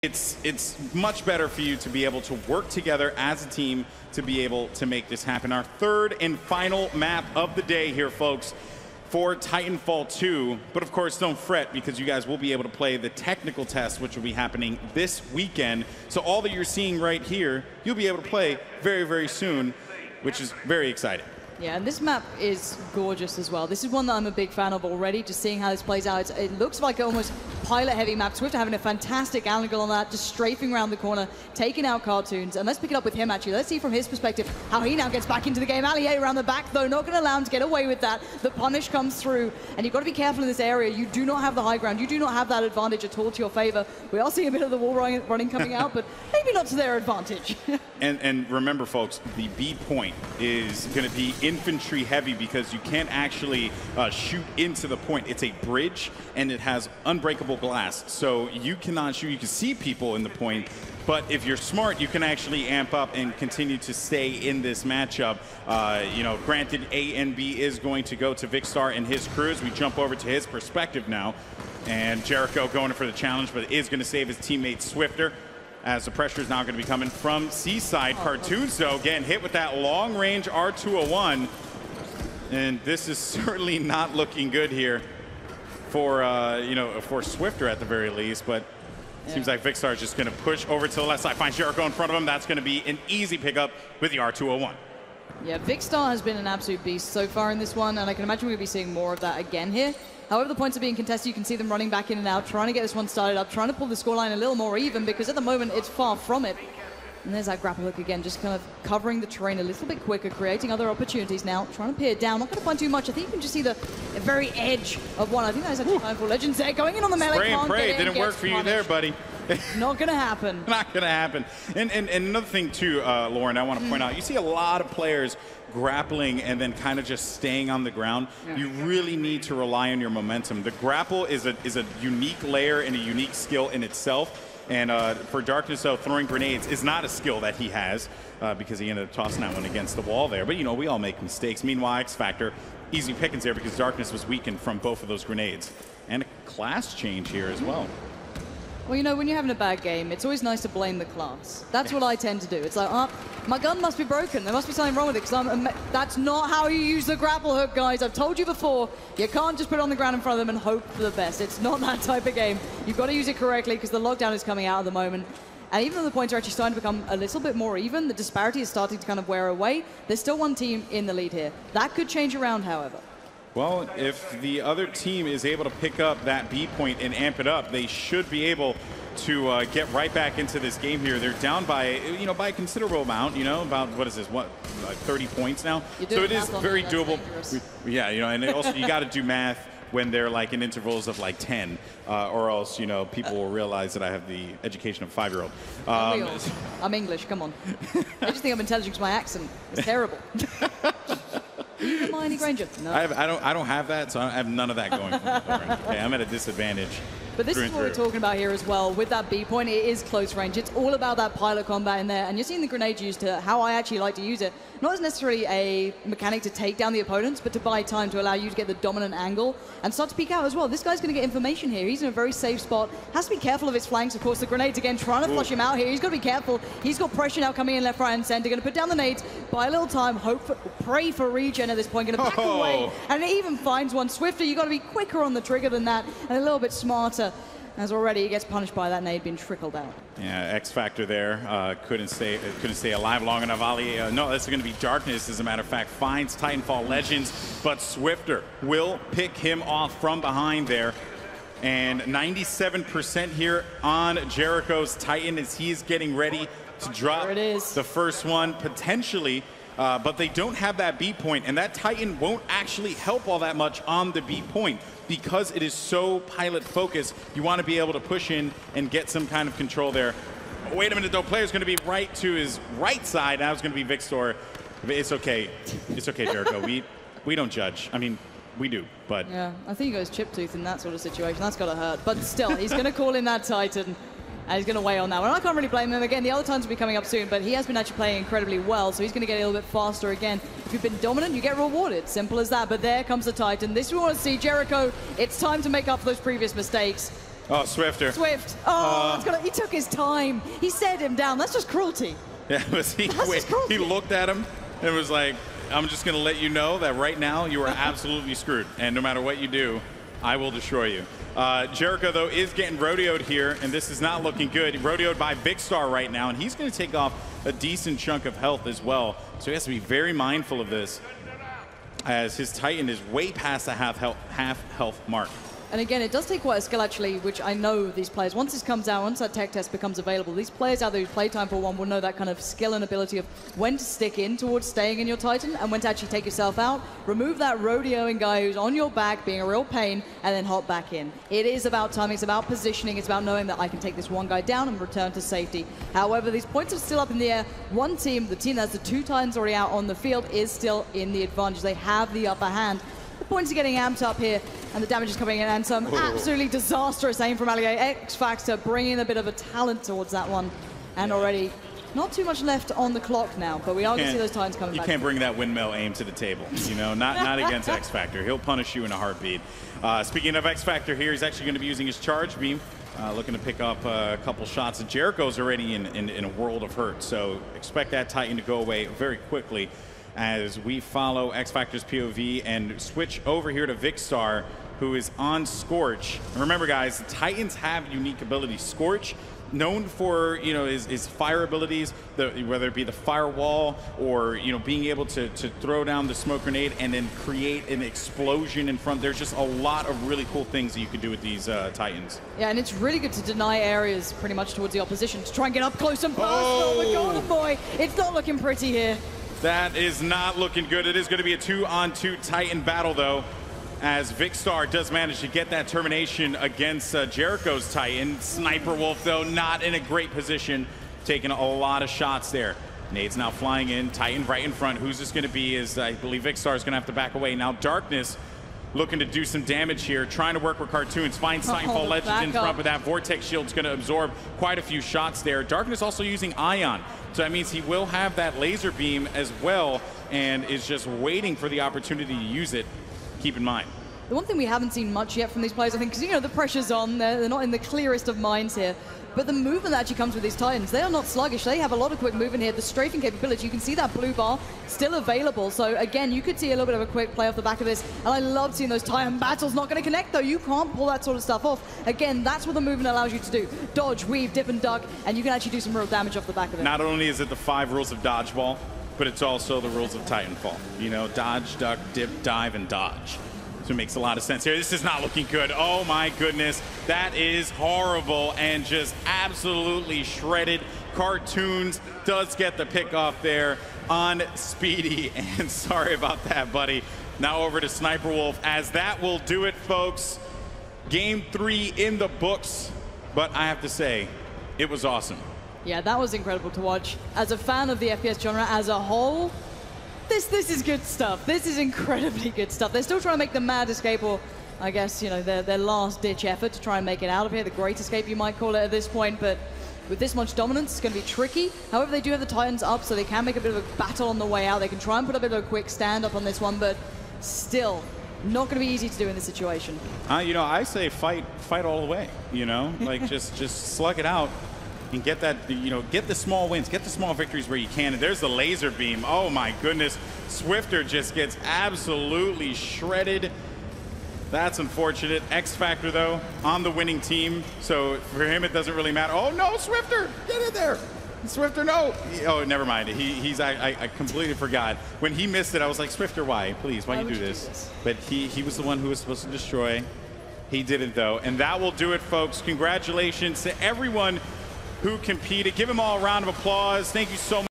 It's much better for you to be able to work together as a team to be able to make this happen. Our third and final map of the day here, folks, for Titanfall 2. But of course, don't fret, because you guys will be able to play the technical test, which will be happening this weekend. So all that you're seeing right here, you'll be able to play very, very soon, which is very exciting. Yeah, and this map is gorgeous as well. This is one that I'm a big fan of already, just seeing how this plays out. It looks like an almost pilot-heavy map. Swift having a fantastic angle on that, just strafing around the corner, taking out cartoons. And let's pick it up with him, actually. Let's see from his perspective how he now gets back into the game. Allier around the back, though, not going to allow him to get away with that. The punish comes through, and you've got to be careful in this area. You do not have the high ground. You do not have that advantage at all to your favor. We are seeing a bit of the wall running coming out, but maybe not to their advantage. And remember, folks, the B point is going to be infantry heavy, because you can't actually shoot into the point. It's a bridge, and it has unbreakable glass, so you cannot shoot. You can see people in the point, but if you're smart, you can actually amp up and continue to stay in this matchup. You know, granted, A and B is going to go to Vikkstar and his crew as we jump over to his perspective now, and Jericho going for the challenge, but is going to save his teammate Swifter, as the pressure is now going to be coming from Seaside. Cartoons, though, getting hit with that long-range R201. And this is certainly not looking good here for, you know, for Swifter at the very least. But it seems like Vikkstar is just going to push over to the left side, finds Jericho in front of him. That's going to be an easy pickup with the R201. Yeah, Vikkstar has been an absolute beast so far in this one, and I can imagine we're going to be seeing more of that again here. However, the points are being contested. You can see them running back in and out, trying to get this one started up, trying to pull the scoreline a little more even, because at the moment it's far from it. And there's that grapple hook again, just kind of covering the terrain a little bit quicker, creating other opportunities now, trying to peer down. Not going to find too much. I think you can just see the very edge of one. I think that's actually Titanfall Legends there, going in on the melee. Spray and pray. Didn't work for you there, buddy. Not going to happen. Not going to happen. And another thing, too, Lauren, I want to point out, you see a lot of players grappling and then kind of just staying on the ground. Yeah. You really need to rely on your momentum. The grapple is a unique layer and a unique skill in itself. And for Darkness, though, throwing grenades is not a skill that he has, because he ended up tossing that one against the wall there. But, you know, we all make mistakes. Meanwhile, X Factor, easy pickings there, because Darkness was weakened from both of those grenades. And a class change here as well. Well, you know, when you're having a bad game, it's always nice to blame the class. That's what I tend to do. It's like, oh, my gun must be broken. There must be something wrong with it, because that's not how you use the grapple hook, guys. I've told you before, you can't just put it on the ground in front of them and hope for the best. It's not that type of game. You've got to use it correctly, because the lockdown is coming out at the moment. And even though the points are actually starting to become a little bit more even, the disparity is starting to kind of wear away, there's still one team in the lead here. That could change around, however. Well, if the other team is able to pick up that B point and amp it up, they should be able to get right back into this game here. They're down by, you know, by a considerable amount, you know, about, what is this, what, like 30 points now? So it is very doable. Yeah, you know, and also you got to do math when they're like in intervals of like 10, or else, you know, people will realize that I have the education of a 5-year-old. I'm English, come on. I just think I'm intelligent because my accent is terrible. Are you Hermione Granger? No. I don't have that, so I have none of that going for me. Okay, I'm at a disadvantage. But this is what we're talking about here as well. With that B point, it is close range. It's all about that pilot combat in there. And you're seeing the grenade used to how I actually like to use it. Not as necessarily a mechanic to take down the opponents, but to buy time to allow you to get the dominant angle and start to peek out as well. This guy's going to get information here. He's in a very safe spot. Has to be careful of his flanks. Of course, the grenades again trying to flush him out here. He's got to be careful. He's got pressure now coming in left, right, and center. Going to put down the nades, buy a little time, pray for regen at this point. Going to back away, and it even finds one. Swifter, you got to be quicker on the trigger than that, and a little bit smarter. As already he gets punished by that nade being trickled out. Yeah, X Factor there couldn't stay alive long enough. Ali, no, that's going to be Darkness. As a matter of fact, finds Titanfall Legends, but Swifter will pick him off from behind there. And 97% here on Jericho's Titan as he's getting ready to drop the first one potentially. But they don't have that B point, and that Titan won't actually help all that much on the B point because it is so pilot focused. You want to be able to push in and get some kind of control there. Oh, wait a minute, though. Player's going to be right to his right side. Now it's going to be Vikkstar. It's okay. It's okay, Jericho. We don't judge. I mean, we do, but... Yeah, I think he goes chip tooth in that sort of situation. That's got to hurt. But still, he's going to call in that Titan. And he's going to weigh on that one. I can't really blame him. Again, the other times will be coming up soon, but he has been actually playing incredibly well, so he's going to get a little bit faster again. If you've been dominant, you get rewarded. Simple as that. But there comes the Titan. This we want to see. Jericho, it's time to make up for those previous mistakes. Oh, Swifter. Swift. Oh, he took his time. He set him down. That's just cruelty. Yeah, he looked at him and was like, I'm just going to let you know that right now you are absolutely screwed. And no matter what you do, I will destroy you. Jericho, though, is getting rodeoed here, and this is not looking good. Rodeoed by Vicstar right now, and he's going to take off a decent chunk of health as well. So he has to be very mindful of this, as his Titan is way past the half health mark. And again, it does take quite a skill, actually, which I know these players, once this comes out, once that tech test becomes available, these players out there who play Titanfall 1 will know that kind of skill and ability of when to stick in towards staying in your Titan and when to actually take yourself out, remove that rodeoing guy who's on your back, being a real pain, and then hop back in. It is about timing, it's about positioning, it's about knowing that I can take this one guy down and return to safety. However, these points are still up in the air. One team, the team that's the 2 Titans already out on the field, is still in the advantage. They have the upper hand. The points are getting amped up here, and the damage is coming in, and some absolutely disastrous aim from Alligator. X-Factor bringing a bit of a talent towards that one, and already not too much left on the clock now, but we are going to see those Titans coming back. You can't bring that windmill aim to the table, you know, not against X-Factor. He'll punish you in a heartbeat. Speaking of X-Factor here, he's actually going to be using his charge beam, looking to pick up a couple shots. And Jericho's already in a world of hurt, so expect that Titan to go away very quickly as we follow X-Factor's POV and switch over here to Vicstar, who is on Scorch. And remember, guys, the Titans have unique abilities. Scorch, known for, you know, his fire abilities, whether it be the firewall or, you know, being able to throw down the smoke grenade and then create an explosion in front. There's just a lot of really cool things that you can do with these Titans. Yeah, and it's really good to deny areas pretty much towards the opposition to try and get up close and personal. The Golden Boy, it's not looking pretty here. That is not looking good. It is going to be a 2-on-2 Titan battle, though, as Vicstar does manage to get that termination against Jericho's Titan. Sniper Wolf, though, not in a great position, taking a lot of shots there. Nade's now flying in, Titan right in front. Who's this going to be? Is I believe Vicstar is going to have to back away. Now Darkness looking to do some damage here, trying to work with Cartoons, find Titanfall Legends in front, but that Vortex Shield's going to absorb quite a few shots there. Darkness also using Ion, so that means he will have that laser beam as well, and is just waiting for the opportunity to use it. Keep in mind. The one thing we haven't seen much yet from these players, I think, because, you know, the pressure's on, they're not in the clearest of minds here, but the movement that actually comes with these Titans, they are not sluggish. They have a lot of quick movement here. The strafing capability, you can see that blue bar still available. So again, you could see a little bit of a quick play off the back of this. And I love seeing those Titan battles. Not going to connect, though. You can't pull that sort of stuff off. Again, that's what the movement allows you to do. Dodge, weave, dip, and duck, and you can actually do some real damage off the back of it. Not only is it the 5 rules of dodgeball, but it's also the rules of Titanfall. You know, dodge, duck, dip, dive, and dodge. So it makes a lot of sense here. This is not looking good. Oh my goodness. That is horrible and just absolutely shredded. Cartoons does get the pick off there on Speedy. And sorry about that, buddy. Now over to Sniper Wolf, as that will do it, folks. Game 3 in the books. But I have to say, it was awesome. Yeah, that was incredible to watch. As a fan of the FPS genre as a whole, This is good stuff. This is incredibly good stuff. They're still trying to make the mad escape, or I guess, you know, their last-ditch effort to try and make it out of here. The great escape, you might call it at this point, but with this much dominance, it's going to be tricky. However, they do have the Titans up, so they can make a bit of a battle on the way out. They can try and put a bit of a quick stand-up on this one, but still not going to be easy to do in this situation. You know, I say fight all the way, you know? Like, just slug it out. And get that, you know, get the small wins, get the small victories where you can. And there's the laser beam. Oh my goodness. Swifter just gets absolutely shredded. That's unfortunate. X-Factor, though, on the winning team. So for him, it doesn't really matter. Oh no, Swifter, get in there. Swifter, no. Oh, never mind. I completely forgot. When he missed it, I was like, Swifter, why? Please, why you do this? But he was the one who was supposed to destroy. He didn't, though. And that will do it, folks. Congratulations to everyone who competed. Give them all a round of applause. Thank you so much.